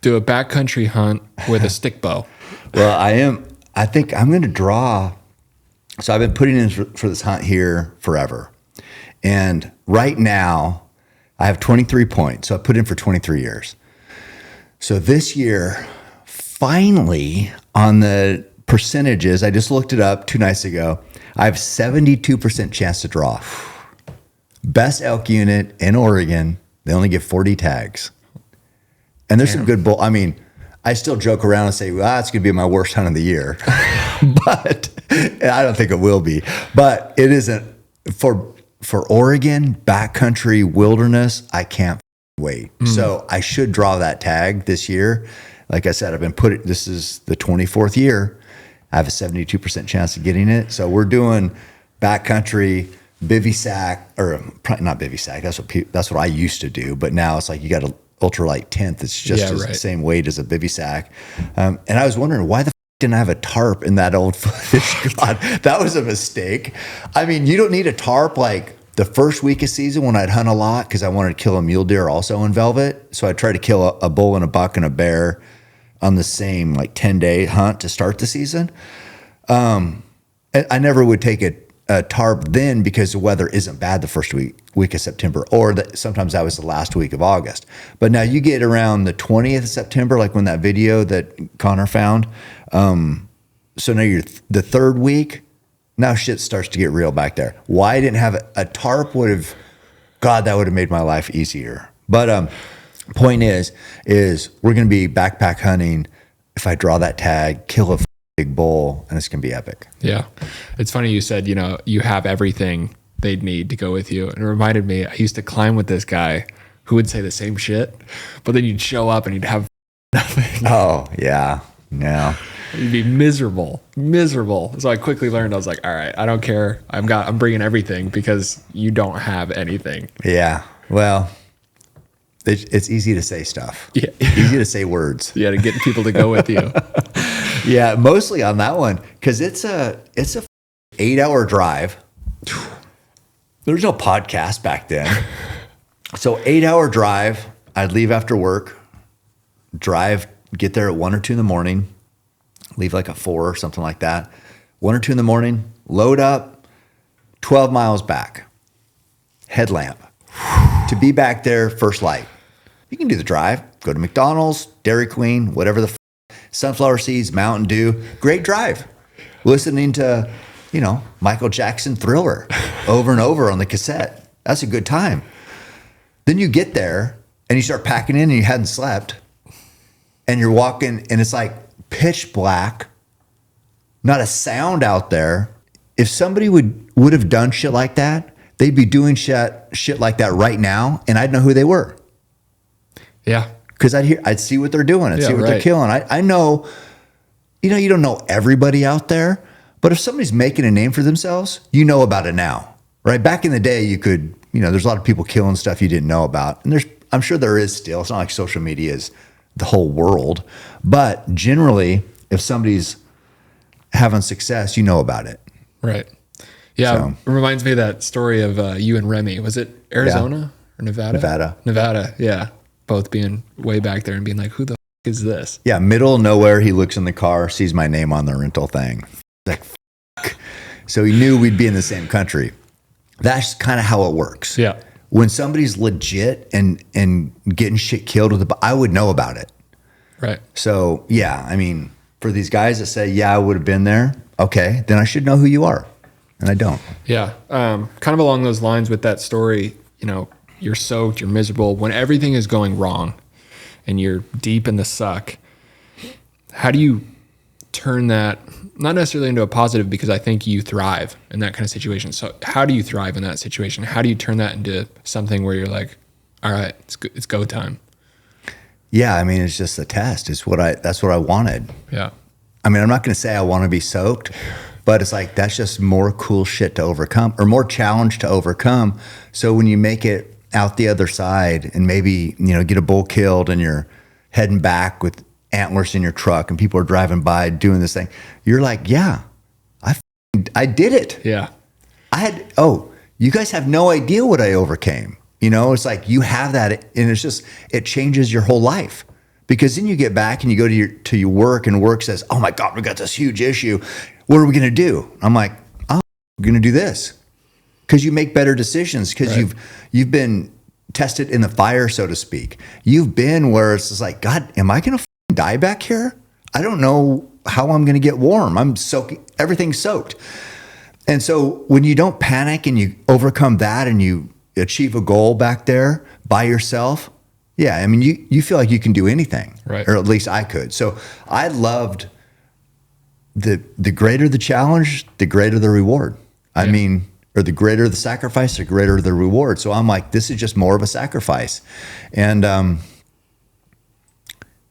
do a backcountry hunt with a stick bow. Well, I think I'm going to draw. So I've been putting in for this hunt here forever. And right now I have 23 points. So I put in for 23 years. So this year, finally on the percentages, I just looked it up 2 nights ago. I have 72% chance to draw. Best elk unit in Oregon. They only give 40 tags. And there's some good bull. I still joke around and say, well, it's going to be my worst hunt of the year. But I don't think it will be. But it isn't. For Oregon, backcountry, wilderness, I can't wait. So I should draw that tag this year. Like I said, this is the 24th year. I have a 72% chance of getting it. So we're doing backcountry, bivy sack, or not bivy sack. That's what I used to do. But now it's like you got a ultralight tent that's just the same weight as a bivy sack. And I was wondering why the didn't I have a tarp in that old footage. God, that was a mistake. You don't need a tarp like the first week of season when I'd hunt a lot because I wanted to kill a mule deer also in velvet. So I tried to kill a bull and a buck and a bear on the same 10-day hunt to start the season. And I never would take a tarp then because the weather isn't bad the first week of September, or sometimes that was the last week of August. But now you get around the 20th of September, like when that video that Connor found. So now you're the third week. Now shit starts to get real back there. Why I didn't have a tarp that would have made my life easier. But point is we're going to be backpack hunting. If I draw that tag, kill a big bull, and it's going to be epic. Yeah. It's funny you said, you have everything they'd need to go with you. And it reminded me, I used to climb with this guy who would say the same shit, but then you'd show up and you'd have nothing. Oh, yeah. Yeah. You'd be miserable. So I quickly learned, I was like, all right, I don't care. I'm bringing everything because you don't have anything. Yeah. Well, It's easy to say stuff. Yeah. Easy to say words. Yeah, to get people to go with you. Yeah, mostly on that one because it's a 8-hour drive. There's no podcast back then. So 8-hour drive. I'd leave after work, drive, get there at 1 or 2 in the morning, leave like a 4 or something like that. 1 or 2 in the morning, load up, 12 miles back, headlamp. To be back there, first light. You can do the drive, go to McDonald's, Dairy Queen, whatever the sunflower seeds, Mountain Dew, great drive. Listening to, Michael Jackson Thriller over and over on the cassette. That's a good time. Then you get there and you start packing in and you hadn't slept and you're walking and it's like pitch black, not a sound out there. If somebody would have done shit like that, they'd be doing shit like that right now and I'd know who they were. Yeah. Because I'd see what they're doing. I'd see what they're killing. I know, you don't know everybody out there, but if somebody's making a name for themselves, you know about it now, right? Back in the day, you could, there's a lot of people killing stuff you didn't know about. And I'm sure there is still. It's not like social media is the whole world. But generally, if somebody's having success, you know about it. Right. Yeah. It reminds me of that story of you and Remy. Was it Arizona or Nevada? Nevada. Yeah. Both being way back there and being like, who the f- is this? Yeah. Middle of nowhere. He looks in the car, sees my name on the rental thing. Like, f-. So he knew we'd be in the same country. That's kind of how it works. Yeah. When somebody's legit and getting shit killed I would know about it. Right. So yeah, I mean, for these guys that say, yeah, I would have been there. Okay. Then I should know who you are. And I don't. Yeah. Kind of along those lines with that story, you're soaked, you're miserable when everything is going wrong and you're deep in the suck. How do you turn that, not necessarily into a positive, because I think you thrive in that kind of situation. So how do you thrive in that situation? How do you turn that into something where you're like, all right, it's go time? Yeah. I mean, it's just a test. That's what I wanted. Yeah. I mean, I'm not going to say I want to be soaked, but it's like, that's just more cool shit to overcome or more challenge to overcome. So when you make it out the other side and maybe, get a bull killed and you're heading back with antlers in your truck and people are driving by doing this thing, you're like, yeah, I did it. Yeah. You guys have no idea what I overcame. It's like you have that and it's just, it changes your whole life because then you get back and you go to your work and work says, oh my God, we got this huge issue. What are we going to do? I'm like, we're going to do this because you make better decisions because you've been tested in the fire, so to speak. You've been where it's just like, God, am I going to die back here? I don't know how I'm going to get warm. I'm soaking, everything's soaked. And so when you don't panic and you overcome that and you achieve a goal back there by yourself, yeah, I mean, you feel like you can do anything, right? Or at least I could. So I loved the greater the challenge, the greater the reward. I mean, or the greater the sacrifice, the greater the reward. So I'm like, this is just more of a sacrifice. And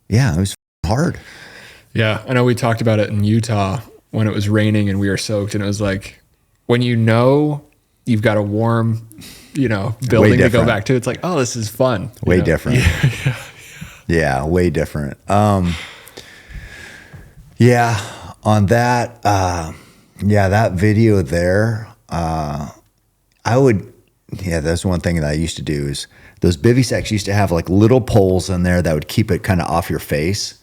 yeah, it was hard. Yeah. I know we talked about it in Utah when it was raining and we were soaked, and it was like, when you've got a warm, building to go back to, it's like, oh, this is fun. Way different. Yeah, way different. Yeah, on that, that video there, that's one thing that I used to do is those bivy sacks used to have like little poles in there that would keep it kind of off your face.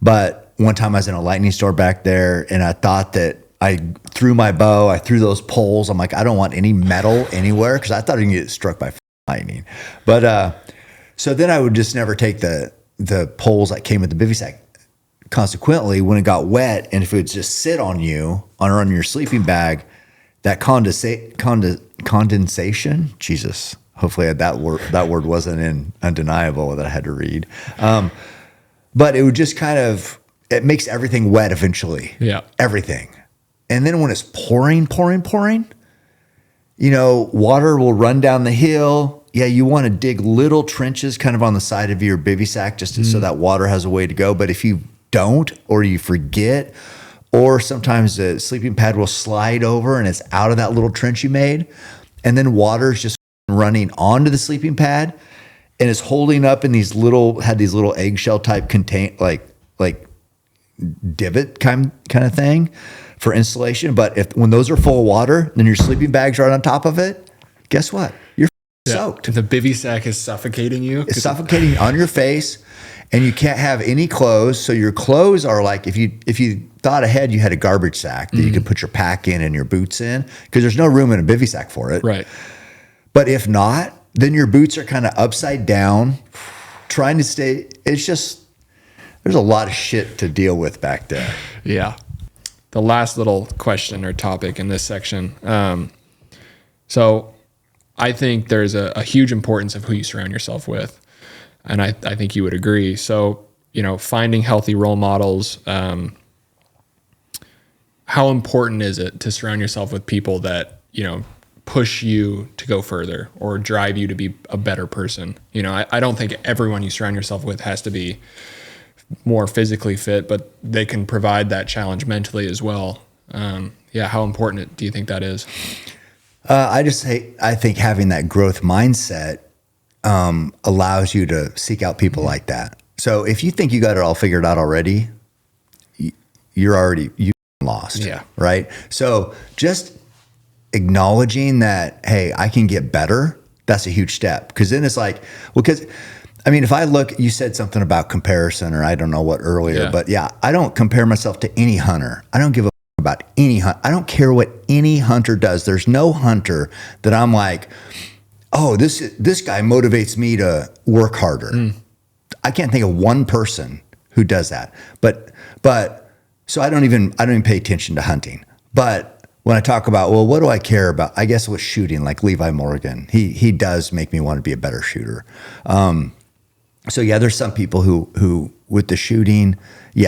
But one time I was in a lightning store back there and I thought that I threw my bow, I threw those poles. I'm like, I don't want any metal anywhere because I thought I could get struck by lightning. But so then I would just never take the poles that came with the bivy sack. Consequently, when it got wet and if it would just sit on you on your sleeping bag, that condensation, Jesus, hopefully that word wasn't undeniable that I had to read. But it would just it makes everything wet eventually. Yeah. Everything. And then when it's pouring, water will run down the hill. Yeah, you want to dig little trenches kind of on the side of your bivy sack just so that water has a way to go. But if you don't, or you forget, or sometimes the sleeping pad will slide over and it's out of that little trench you made, and then water's just running onto the sleeping pad, and it's holding up in these little eggshell type like divot kind of thing for insulation. But when those are full of water, then your sleeping bag's right on top of it. Guess what? You're soaked. The bivy sack is suffocating you. It's suffocating on your face, and you can't have any clothes. So your clothes are like, if you thought ahead, you had a garbage sack that you could put your pack in and your boots in, because there's no room in a bivy sack for it. Right. But if not, then your boots are kind of upside down, trying to stay. It's just, there's a lot of shit to deal with back there. Yeah. The last little question or topic in this section. So I think there's a huge importance of who you surround yourself with. And I think you would agree. So, finding healthy role models, how important is it to surround yourself with people that, push you to go further or drive you to be a better person? I don't think everyone you surround yourself with has to be more physically fit, but they can provide that challenge mentally as well. How important do you think that is? I think having that growth mindset allows you to seek out people like that. So if you think you got it all figured out already, you lost. Yeah. Right. So just acknowledging that, hey, I can get better. That's a huge step. Because then it's like, well, because if I look, you said something about comparison, or I don't know what earlier, but I don't compare myself to any hunter. I don't give a about any hunt. I don't care what any hunter does. There's no hunter that I'm like, oh, this guy motivates me to work harder. I can't think of one person who does that. But so I don't even pay attention to hunting. But when I talk about, well, what do I care about? I guess with shooting, like Levi Morgan, he does make me want to be a better shooter. So there's some people who with the shooting,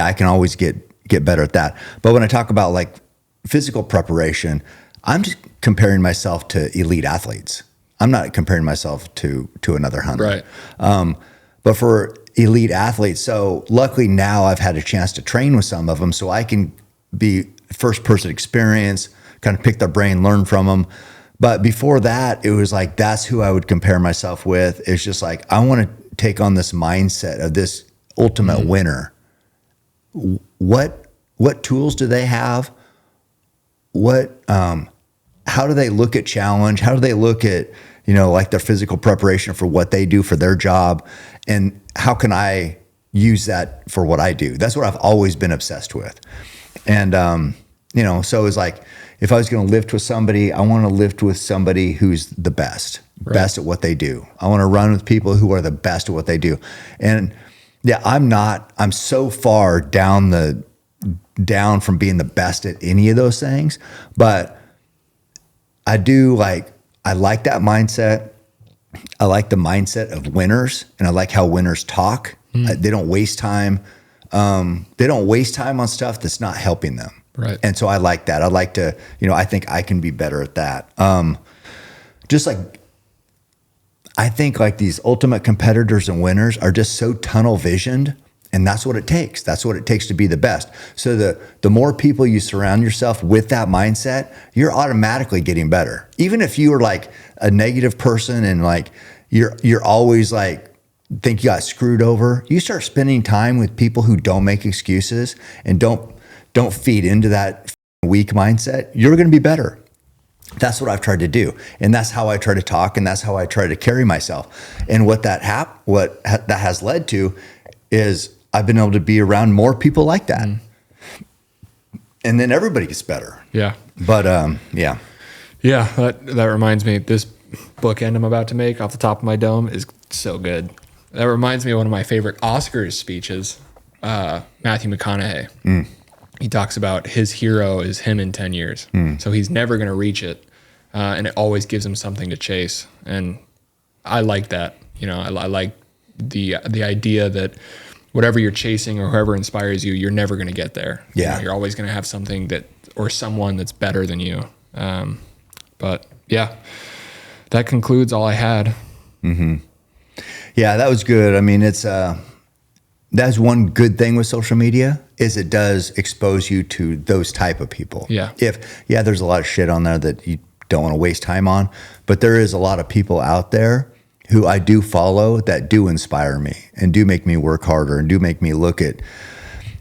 I can always get better at that. But when I talk about like physical preparation, I'm just comparing myself to elite athletes. I'm not comparing myself to another hunter. Right. But for elite athletes, so luckily now I've had a chance to train with some of them, so I can be first person experience, kind of pick their brain, learn from them. But before that, it was like, that's who I would compare myself with. It's just like, I want to take on this mindset of this ultimate winner. What tools do they have? How do they look at challenge? How do they look at, like their physical preparation for what they do for their job? And how can I use that for what I do? That's what I've always been obsessed with. And, so it's like, if I was going to lift with somebody, I want to lift with somebody who's the best at what they do. I want to run with people who are the best at what they do. And I'm so far down from being the best at any of those things, but I like that mindset. I like the mindset of winners, and I like how winners talk. They don't waste time. They don't waste time on stuff that's not helping them. Right. And so I like that. I like to, I think I can be better at that. Just like, I think like these ultimate competitors and winners are just so tunnel visioned, and that's what it takes. That's what it takes to be the best. So the more people you surround yourself with that mindset, you're automatically getting better. Even if you are like a negative person and like you're always like think you got screwed over, you start spending time with people who don't make excuses and don't feed into that weak mindset, you're going to be better. That's what I've tried to do. And that's how I try to talk, and that's how I try to carry myself. And what that has led to is I've been able to be around more people like that. And then everybody gets better. Yeah. But Yeah, that reminds me, this bookend I'm about to make off the top of my dome is so good. That reminds me of one of my favorite Oscars speeches, Matthew McConaughey. He talks about his hero is him in 10 years. So he's never going to reach it. And it always gives him something to chase. And I like that. I like the idea that whatever you're chasing or whoever inspires you, you're never going to get there. Yeah. You're always going to have something or someone that's better than you. But yeah, that concludes all I had. Yeah, that was good. I mean, that's one good thing with social media is it does expose you to those type of people. Yeah. There's a lot of shit on there that you don't want to waste time on, but there is a lot of people out there who I do follow that do inspire me and do make me work harder and do make me look at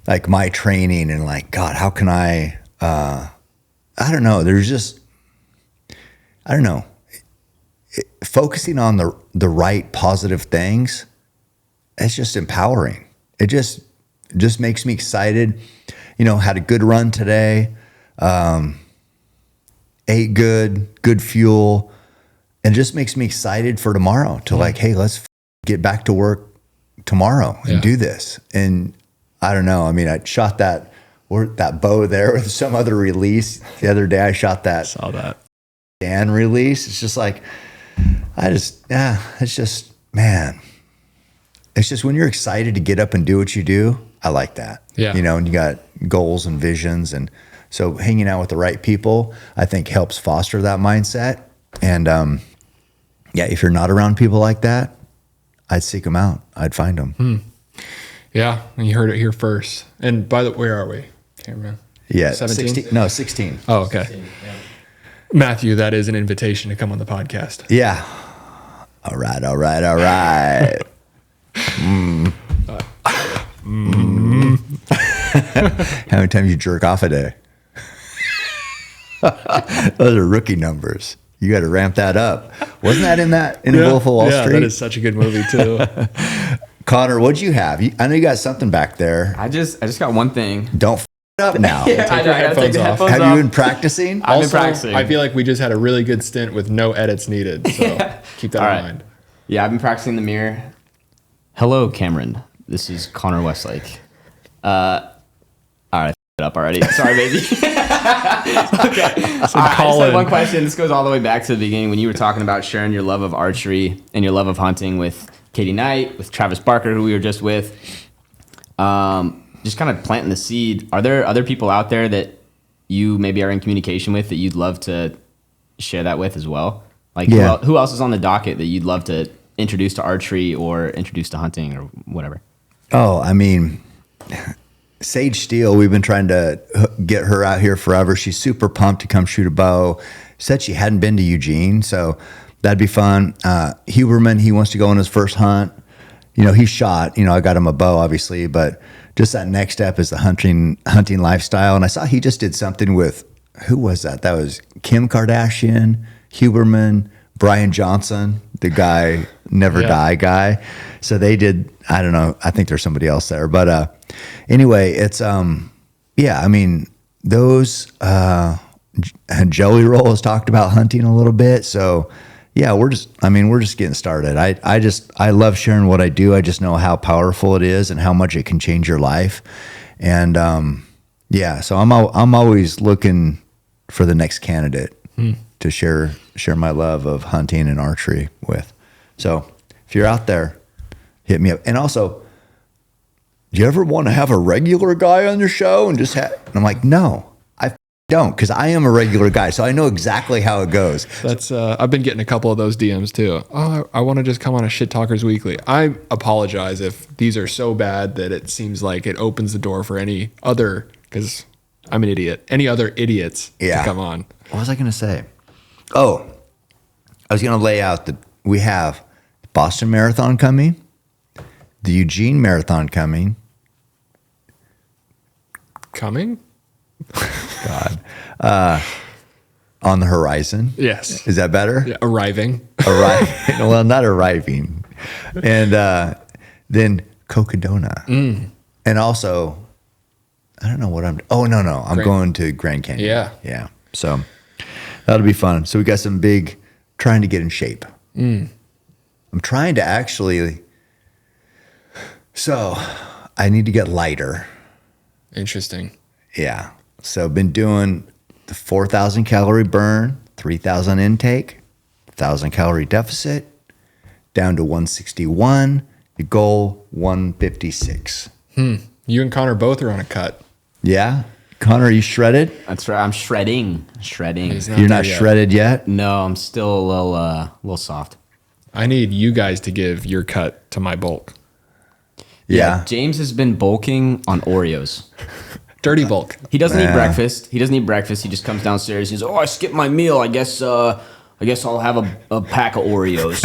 like my training and like, God, how can I don't know. There's just, I don't know. Focusing on the right positive things, it's just empowering. It just makes me excited. You know, had a good run today, ate good fuel, and it just makes me excited for tomorrow to like, hey, let's get back to work tomorrow and do this. And I don't know. I mean, I shot that bow there with some other release. The other day I shot that. Saw that. Dan release. It's just like, it's just, man, it's just when you're excited to get up and do what you do, I like that. Yeah. You know, and you got goals and visions. And so hanging out with the right people, I think helps foster that mindset. And if you're not around people like that, I'd seek them out. I'd find them. Yeah. And you heard it here first. And by the way, where are we? Cameraman? Yeah. 17? 16. No, 16. Oh, okay. 16, yeah. Matthew, that is an invitation to come on the podcast. Yeah. All right. How many times you jerk off a day? Those are rookie numbers. You got to ramp that up. Wasn't that in Wolf of Wall Street? That is such a good movie too. Connor, what'd you have? I know you got something back there. I just got one thing. Don't f it up now. Take your headphones off. Have you been practicing? I've been practicing. I feel like we just had a really good stint with no edits needed. So keep that in mind. Yeah, I've been practicing the mirror. Hello, Cameron. This is Connor Westlake. All right, I f***ed it up already. Sorry, baby. Okay. So I just had one question. This goes all the way back to the beginning when you were talking about sharing your love of archery and your love of hunting with Katie Knight, with Travis Barker, who we were just with. Just kind of planting the seed. Are there other people out there that you maybe are in communication with that you'd love to share that with as well? Like who else is on the docket that you'd love to introduce to archery or introduce to hunting or whatever? Oh, I mean, Sage Steele, we've been trying to get her out here forever. She's super pumped to come shoot a bow. Said she hadn't been to Eugene, so that'd be fun. Huberman, he wants to go on his first hunt. You know, he shot. You know, I got him a bow, obviously, but just that next step is the hunting lifestyle. And I saw he just did something with, who was that? That was Kim Kardashian, Huberman, Brian Johnson, the guy, Never Die guy. So they did, I don't know, I think there's somebody else there. But anyway, it's, I mean, those, Jelly Roll has talked about hunting a little bit. So yeah, we're just getting started. I love sharing what I do. I just know how powerful it is and how much it can change your life. And so I'm always looking for the next candidate to share my love of hunting and archery with. So if you're out there, hit me up. And also, do you ever want to have a regular guy on your show and just have? And I'm like, no, I don't, because I am a regular guy, so I know exactly how it goes. That's I've been getting a couple of those DMs too. Oh, I want to just come on a Shit Talkers Weekly. I apologize if these are so bad that it seems like it opens the door for any other, because I'm an idiot, any other idiots to come on. What was I going to say? Oh, I was going to lay out that we have the Boston Marathon coming, the Eugene Marathon coming. God. On the horizon. Yes. Is that better? Yeah, arriving. Well, not arriving. And then Cocodona. And also, I don't know what I'm going to Grand Canyon. Yeah. Yeah. So that'll be fun. So we got some trying to get in shape. I'm trying to actually, so I need to get lighter. Interesting. Yeah. So been doing the 4,000 calorie burn, 3,000 intake, 1,000 calorie deficit, down to 161. The goal 156. You and Connor both are on a cut. Yeah. Connor, are you shredded? That's right. I'm shredding. You're not shredded yet? No, I'm still a little soft. I need you guys to give your cut to my bulk. Yeah. James has been bulking on Oreos. Dirty bulk. He doesn't eat breakfast. He just comes downstairs. He's, I skipped my meal. I guess I guess I'll have a pack of Oreos.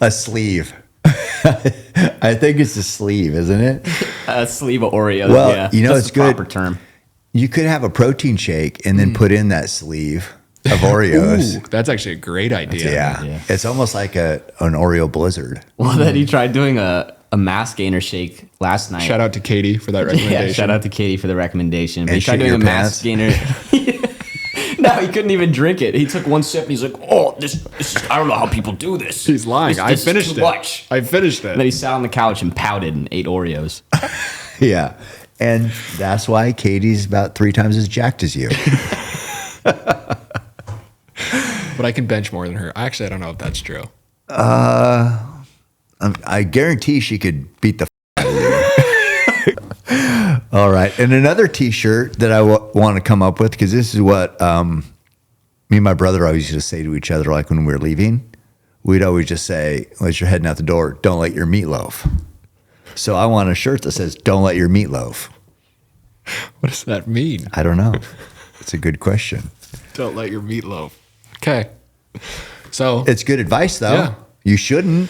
A sleeve. I think it's a sleeve, isn't it? A sleeve of Oreos. Well, yeah. you know, That's it's the good. proper term. You could have a protein shake and then put in that sleeve of Oreos. Ooh, that's actually a great idea. Yeah. idea. It's almost like an Oreo blizzard. Well, then he tried doing a mass gainer shake last night. Shout out to Katie for that recommendation. Yeah, shout out to Katie for the recommendation. But And he tried shit doing your a mass gainer. No, he couldn't even drink it. He took one sip and he's like, "Oh, this is, I don't know how people do this." He's lying. I This is finished too it. much. I finished And then it. he sat on the couch and pouted and ate Oreos. Yeah. And that's why Katie's about 3 times as jacked as you. But I can bench more than her. Actually, I don't know if that's true. I guarantee she could beat the out of you. All right. And another t-shirt that I want to come up with, because this is what me and my brother always used to say to each other, like when we were leaving, we'd always just say, as you're heading out the door, don't let your meat loaf. So I want a shirt that says, don't let your meat loaf. What does that mean? I don't know. It's a good question. Don't let your meatloaf. Okay. So It's good advice, though. Yeah. You shouldn't.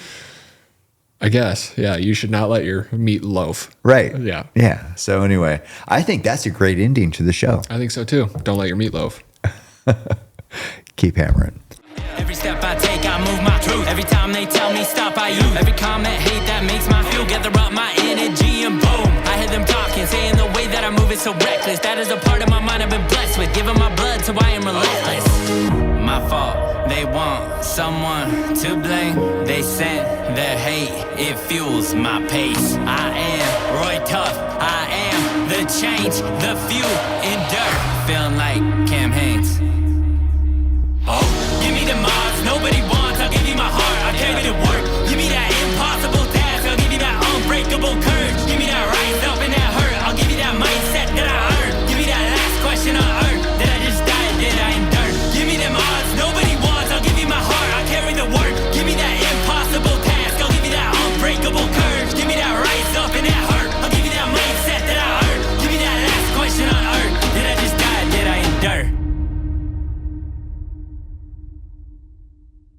I guess, yeah, you should not let your meat loaf. Right. Yeah. Yeah. So anyway, I think that's a great ending to the show. I think so too. Don't let your meat loaf. Keep hammering. Every step I take, I move my truth. Every time they tell me stop, I use every comment, hate that makes my fuel. Gather up my energy and boom. I hear them talking, saying the way that I move is so reckless. That is a part of my mind I've been blessed with. Giving my blood, so I am relentless. My fault, they want someone to blame. They sent their hate, it fuels my pace. I am Roy Tough, I am the change, the fuel in dirt. Feeling like Cam Hanes. Oh, give me the Mars, nobody wants